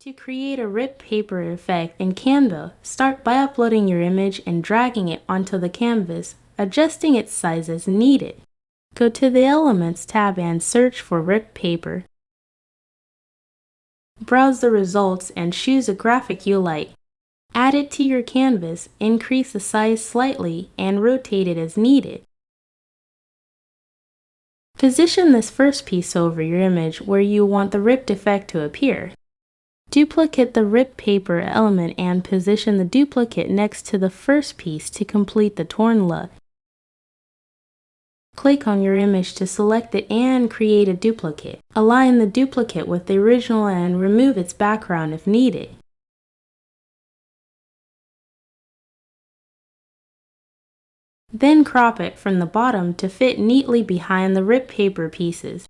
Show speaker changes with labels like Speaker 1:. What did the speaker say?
Speaker 1: To create a ripped paper effect in Canva, start by uploading your image and dragging it onto the canvas, adjusting its size as needed. Go to the Elements tab and search for ripped paper. Browse the results and choose a graphic you like. Add it to your canvas, increase the size slightly, and rotate it as needed. Position this first piece over your image where you want the ripped effect to appear. Duplicate the ripped paper element and position the duplicate next to the first piece to complete the torn look. Click on your image to select it and create a duplicate. Align the duplicate with the original and remove its background if needed. Then crop it from the bottom to fit neatly behind the ripped paper pieces.